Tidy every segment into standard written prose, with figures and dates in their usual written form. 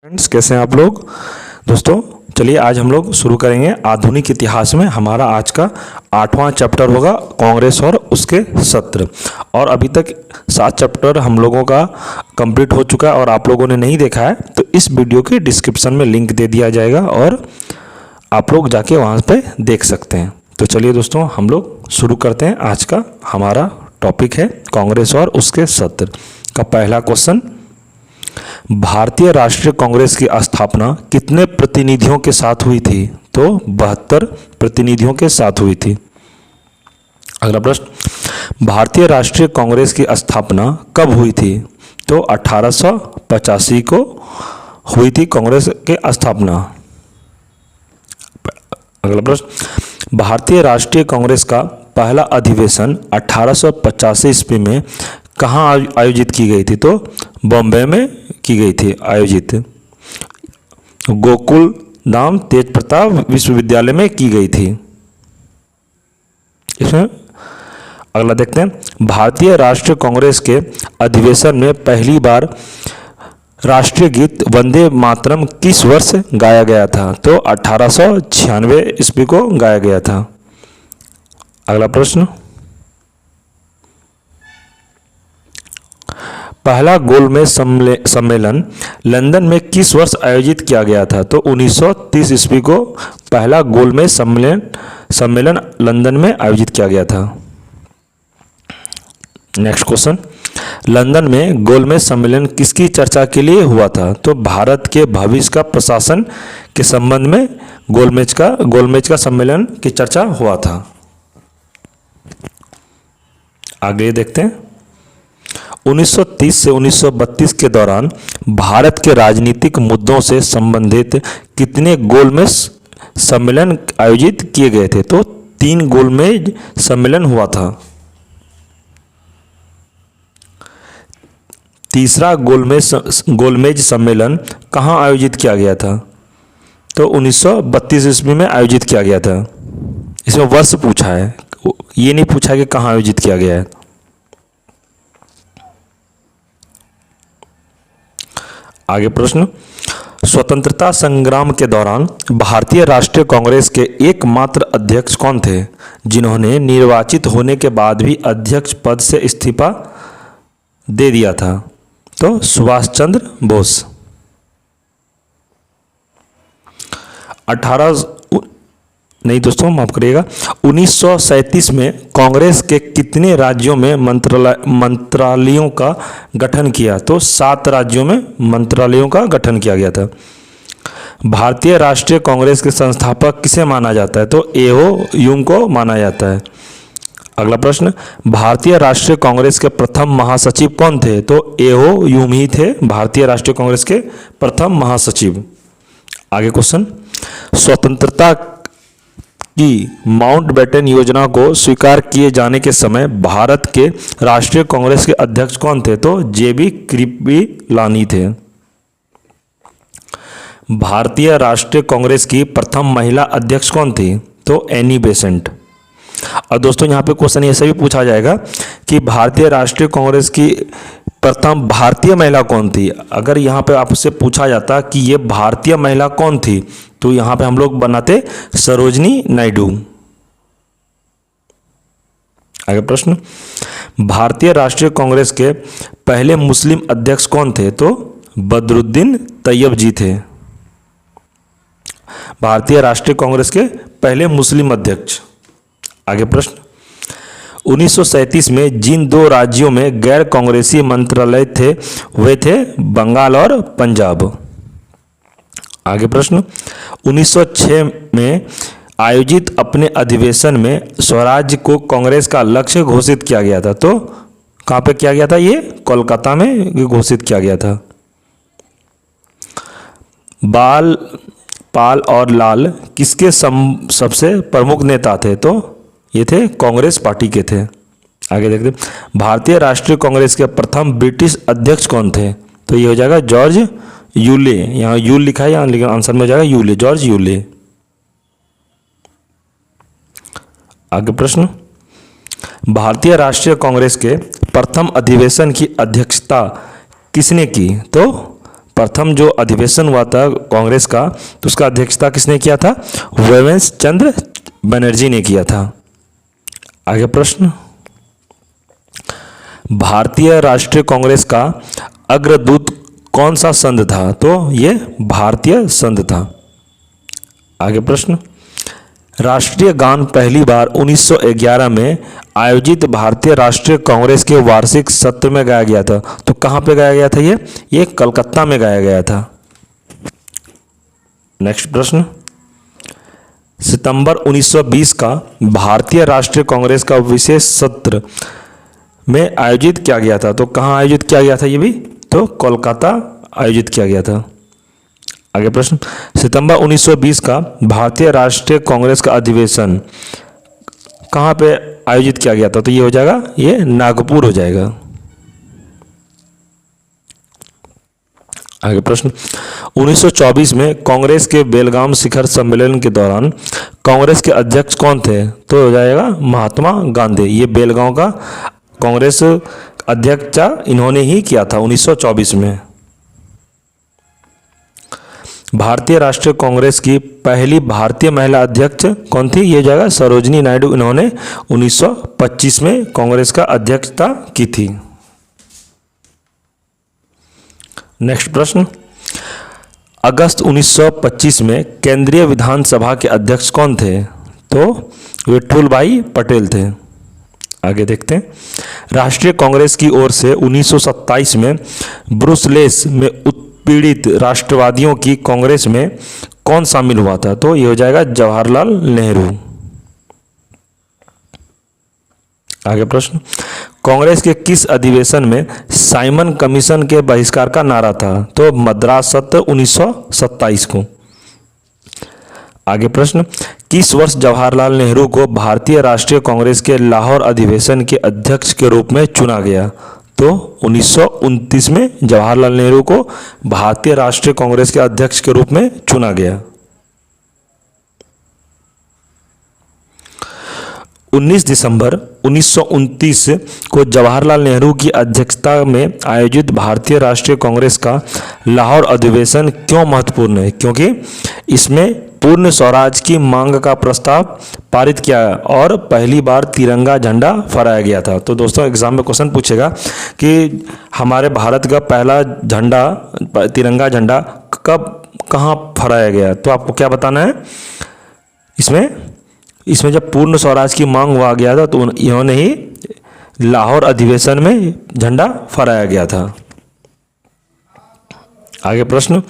Friends, कैसे हैं आप लोग। दोस्तों चलिए आज हम लोग शुरू करेंगे आधुनिक इतिहास में। हमारा आज का 8वां चैप्टर होगा कांग्रेस और उसके सत्र। और अभी तक 7 चैप्टर हम लोगों का कंप्लीट हो चुका है और आप लोगों ने नहीं देखा है तो इस वीडियो के डिस्क्रिप्शन में लिंक दे दिया जाएगा और आप लोग जाके वहाँ पे देख सकते हैं। तो चलिए दोस्तों हम लोग शुरू करते हैं। आज का हमारा टॉपिक है कांग्रेस और उसके सत्र का पहला क्वेश्चन। भारतीय राष्ट्रीय कांग्रेस की स्थापना कितने प्रतिनिधियों के साथ हुई थी? तो 72 प्रतिनिधियों के साथ हुई थी। अगला प्रश्न, भारतीय राष्ट्रीय कांग्रेस की स्थापना कब हुई थी? तो 1885 को हुई थी कांग्रेस की स्थापना। अगला प्रश्न, भारतीय राष्ट्रीय कांग्रेस का पहला अधिवेशन 1885 ईस्वी में कहाँ आयोजित की गई थी? तो बॉम्बे में की गई थी आयोजित। गोकुल धाम तेज प्रताप विश्वविद्यालय में की गई थी। इसमें अगला देखते हैं, भारतीय राष्ट्रीय कांग्रेस के अधिवेशन में पहली बार राष्ट्रीय गीत वंदे मातरम किस वर्ष गाया गया था? तो 1896 ईस्वी को गाया गया था। अगला प्रश्न, पहला गोलमेज सम्मेलन लंदन में किस वर्ष आयोजित किया गया था? तो 1930 ईस्वी को पहला गोलमेज सम्मेलन लंदन में आयोजित किया गया था। नेक्स्ट क्वेश्चन, लंदन में गोलमेज सम्मेलन किसकी चर्चा के लिए हुआ था? तो भारत के भविष्य का प्रशासन के संबंध में गोलमेज का सम्मेलन की चर्चा हुआ था। आगे देखते हैं, 1930 से 1932 के दौरान भारत के राजनीतिक मुद्दों से संबंधित कितने गोलमेज सम्मेलन आयोजित किए गए थे? तो 3 गोलमेज सम्मेलन हुआ था। तीसरा गोलमेज सम्मेलन कहाँ आयोजित किया गया था? तो 1932 ईस्वी में आयोजित किया गया था। इसमें वर्ष पूछा है, ये नहीं पूछा कि कहाँ आयोजित किया गया है। आगे प्रश्न, स्वतंत्रता संग्राम के दौरान भारतीय राष्ट्रीय कांग्रेस के एकमात्र अध्यक्ष कौन थे जिन्होंने निर्वाचित होने के बाद भी अध्यक्ष पद से इस्तीफा दे दिया था? तो सुभाष चंद्र बोस। 1937 में कांग्रेस के कितने राज्यों में मंत्रालयों का गठन किया? तो 7 राज्यों में मंत्रालयों का गठन किया गया था। भारतीय राष्ट्रीय कांग्रेस के संस्थापक किसे माना जाता है? तो एहो यूम को माना जाता है। अगला प्रश्न, भारतीय राष्ट्रीय कांग्रेस के प्रथम महासचिव कौन थे? तो एहो यूम ही थे भारतीय राष्ट्रीय कांग्रेस के प्रथम महासचिव। आगे क्वेश्चन, स्वतंत्रता की माउंटबेटन योजना को स्वीकार किए जाने के समय भारत के राष्ट्रीय कांग्रेस के अध्यक्ष कौन थे? तो जेबी कृपलानी थे। भारतीय राष्ट्रीय कांग्रेस की प्रथम महिला अध्यक्ष कौन थी? तो एनी बेसेंट। और दोस्तों यहाँ पे क्वेश्चन ऐसा भी पूछा जाएगा कि भारतीय राष्ट्रीय कांग्रेस की प्रथम भारतीय महिला कौन थी? अगर यहाँ पे आपसे पूछा जाता कि ये भारतीय महिला कौन थी तो यहाँ पे हम लोग बनाते सरोजनी नायडू। आगे प्रश्न, भारतीय राष्ट्रीय कांग्रेस के पहले मुस्लिम अध्यक्ष कौन थे? तो बदरुद्दीन तैयब जी थे भारतीय राष्ट्रीय कांग्रेस के पहले मुस्लिम अध्यक्ष। आगे प्रश्न, 1937 में जिन 2 राज्यों में गैर कांग्रेसी मंत्रालय थे वे थे बंगाल और पंजाब। आगे प्रश्न, 1906 में आयोजित अपने अधिवेशन में स्वराज को कांग्रेस का लक्ष्य घोषित किया गया था। तो कहाँ पे किया गया था? ये कोलकाता में घोषित किया गया था। पाल और लाल किसके सबसे प्रमुख नेता थे? तो ये थे कांग्रेस पार्टी के थे। आगे देखते हैं, भारतीय राष्ट्रीय कांग्रेस के प्रथम ब्रिटिश अध्यक्ष कौन थे? तो ये हो जाएगा जॉर्ज यूले। यहाँ यूल लिखा है यहाँ, लेकिन आंसर में हो जाएगा यूले, जॉर्ज यूले। आगे प्रश्न, भारतीय राष्ट्रीय कांग्रेस के प्रथम अधिवेशन की अध्यक्षता किसने की? तो प्रथम जो अधिवेशन हुआ था कांग्रेस का, तो उसका अध्यक्षता किसने किया था? वेवेंस चंद्र बनर्जी ने किया था। आगे प्रश्न, भारतीय राष्ट्रीय कांग्रेस का अग्रदूत कौन सा संघ था? तो ये भारतीय संघ था। आगे प्रश्न, राष्ट्रीय गान पहली बार 1911 में आयोजित भारतीय राष्ट्रीय कांग्रेस के वार्षिक सत्र में गाया गया था। तो कहाँ पे गाया गया था? ये कलकत्ता में गाया गया था। नेक्स्ट प्रश्न, सितंबर 1920 का भारतीय राष्ट्रीय कांग्रेस का विशेष सत्र में आयोजित किया गया था। तो कहाँ आयोजित किया गया था? ये भी तो कोलकाता आयोजित किया गया था। आगे प्रश्न, सितंबर 1920 का भारतीय राष्ट्रीय कांग्रेस का अधिवेशन कहाँ पे आयोजित किया गया था? तो ये हो जाएगा, ये नागपुर हो जाएगा। आगे प्रश्न, 1924 में कांग्रेस के बेलगाम शिखर सम्मेलन के दौरान कांग्रेस के अध्यक्ष कौन थे? तो हो जाएगा महात्मा गांधी। ये बेलगांव का कांग्रेस अध्यक्ष इन्होंने ही किया था 1924 में। भारतीय राष्ट्रीय कांग्रेस की पहली भारतीय महिला अध्यक्ष कौन थी? ये जाएगा सरोजिनी नायडू। इन्होंने 1925 में कांग्रेस का अध्यक्षता की थी। नेक्स्ट प्रश्न, अगस्त 1925 में केंद्रीय विधानसभा के अध्यक्ष कौन थे? तो विठुल भाई पटेल थे। आगे देखते हैं, राष्ट्रीय कांग्रेस की ओर से 1927 में ब्रुसलेस में पीड़ित राष्ट्रवादियों की कांग्रेस में कौन शामिल हुआ था? तो ये हो जाएगा जवाहरलाल नेहरू। आगे प्रश्न, कांग्रेस के किस अधिवेशन में साइमन कमीशन के बहिष्कार का नारा था? तो मद्रास सत्र 1927 को। आगे प्रश्न, किस वर्ष जवाहरलाल नेहरू को भारतीय राष्ट्रीय कांग्रेस के लाहौर अधिवेशन के अध्यक्ष के रूप में चुना गया? तो 1929 में जवाहरलाल नेहरू को भारतीय राष्ट्रीय कांग्रेस के अध्यक्ष के रूप में चुना गया। 19 दिसंबर 1929 को जवाहरलाल नेहरू की अध्यक्षता में आयोजित भारतीय राष्ट्रीय कांग्रेस का लाहौर अधिवेशन क्यों महत्वपूर्ण है? क्योंकि इसमें पूर्ण स्वराज की मांग का प्रस्ताव पारित किया और पहली बार तिरंगा झंडा फहराया गया था। तो दोस्तों एग्जाम में क्वेश्चन पूछेगा कि हमारे भारत का पहला झंडा, तिरंगा झंडा कब कहाँ फहराया गया? तो आपको क्या बताना है? इसमें जब पूर्ण स्वराज की मांग हुआ गया था तो इन्होंने ही लाहौर अधिवेशन में झंडा फहराया गया था। आगे प्रश्न,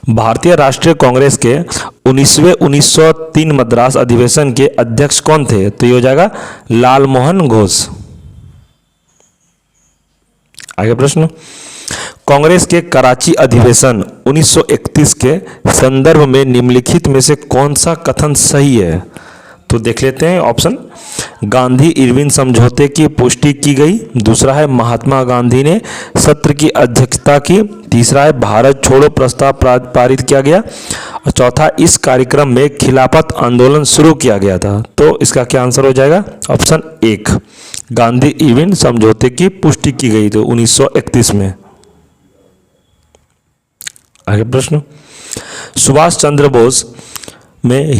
भारतीय राष्ट्रीय कांग्रेस के 1903 मद्रास अधिवेशन के अध्यक्ष कौन थे? तो ये हो जाएगा लालमोहन घोष। आगे प्रश्न, कांग्रेस के कराची अधिवेशन 1931 के संदर्भ में निम्नलिखित में से कौन सा कथन सही है? तो देख लेते हैं ऑप्शन, गांधी इरविन समझौते की पुष्टि की गई। दूसरा है महात्मा गांधी ने सत्र की अध्यक्षता की। तीसरा है भारत छोड़ो प्रस्ताव पारित किया गया। और चौथा, इस कार्यक्रम में खिलाफत आंदोलन शुरू किया गया था। तो इसका क्या आंसर हो जाएगा? ऑप्शन 1, गांधी इरविन समझौते की पुष्टि की गई तो 1931 में। आगे प्रश्न, सुभाष चंद्र बोस में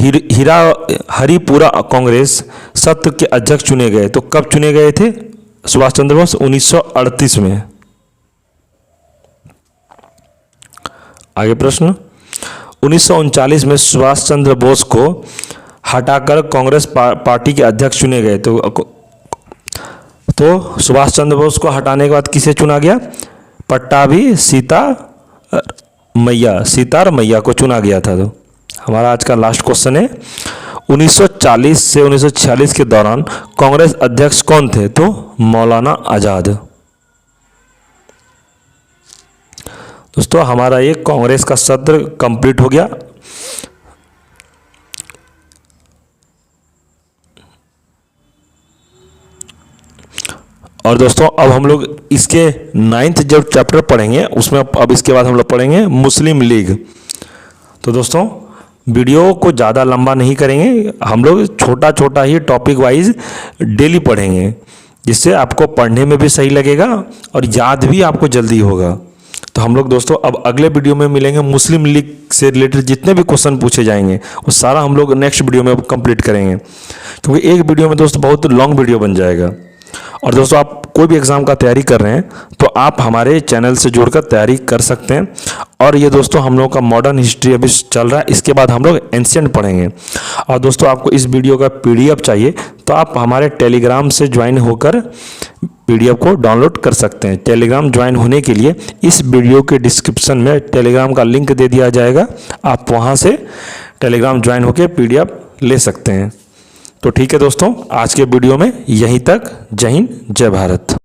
हरिपुरा कांग्रेस सत्र के अध्यक्ष चुने गए। तो कब चुने गए थे सुभाष चंद्र बोस? 1938 में। आगे प्रश्न, 1939 में सुभाष चंद्र बोस को हटाकर कांग्रेस पार्टी के अध्यक्ष चुने गए। तो सुभाष चंद्र बोस को हटाने के बाद किसे चुना गया? पट्टाभी सीतारमैया को चुना गया था। तो हमारा आज का लास्ट क्वेश्चन है, 1940 से 1946 के दौरान कांग्रेस अध्यक्ष कौन थे? तो मौलाना आजाद। दोस्तों हमारा ये कांग्रेस का सत्र कंप्लीट हो गया। और दोस्तों अब हम लोग इसके 9th जब चैप्टर पढ़ेंगे उसमें अब इसके बाद हम लोग पढ़ेंगे मुस्लिम लीग। तो दोस्तों वीडियो को ज़्यादा लंबा नहीं करेंगे, हम लोग छोटा छोटा ही टॉपिक वाइज डेली पढ़ेंगे, जिससे आपको पढ़ने में भी सही लगेगा और याद भी आपको जल्दी होगा। तो हम लोग दोस्तों अब अगले वीडियो में मिलेंगे। मुस्लिम लीग से रिलेटेड जितने भी क्वेश्चन पूछे जाएंगे वो सारा हम लोग नेक्स्ट वीडियो में कंप्लीट करेंगे, क्योंकि एक वीडियो में दोस्तों बहुत लॉन्ग वीडियो बन जाएगा। और दोस्तों आप कोई भी एग्ज़ाम का तैयारी कर रहे हैं तो आप हमारे चैनल से जुड़कर तैयारी कर सकते हैं। और ये दोस्तों हम लोग का मॉडर्न हिस्ट्री अभी चल रहा है, इसके बाद हम लोग एंशिएंट पढ़ेंगे। और दोस्तों आपको इस वीडियो का PDF चाहिए तो आप हमारे टेलीग्राम से ज्वाइन होकर PDF को डाउनलोड कर सकते हैं। टेलीग्राम ज्वाइन होने के लिए इस वीडियो के डिस्क्रिप्शन में टेलीग्राम का लिंक दे दिया जाएगा, आप वहाँ से टेलीग्राम ज्वाइन होकर PDF ले सकते हैं। तो ठीक है दोस्तों, आज के वीडियो में यहीं तक। जय हिंद, जय भारत।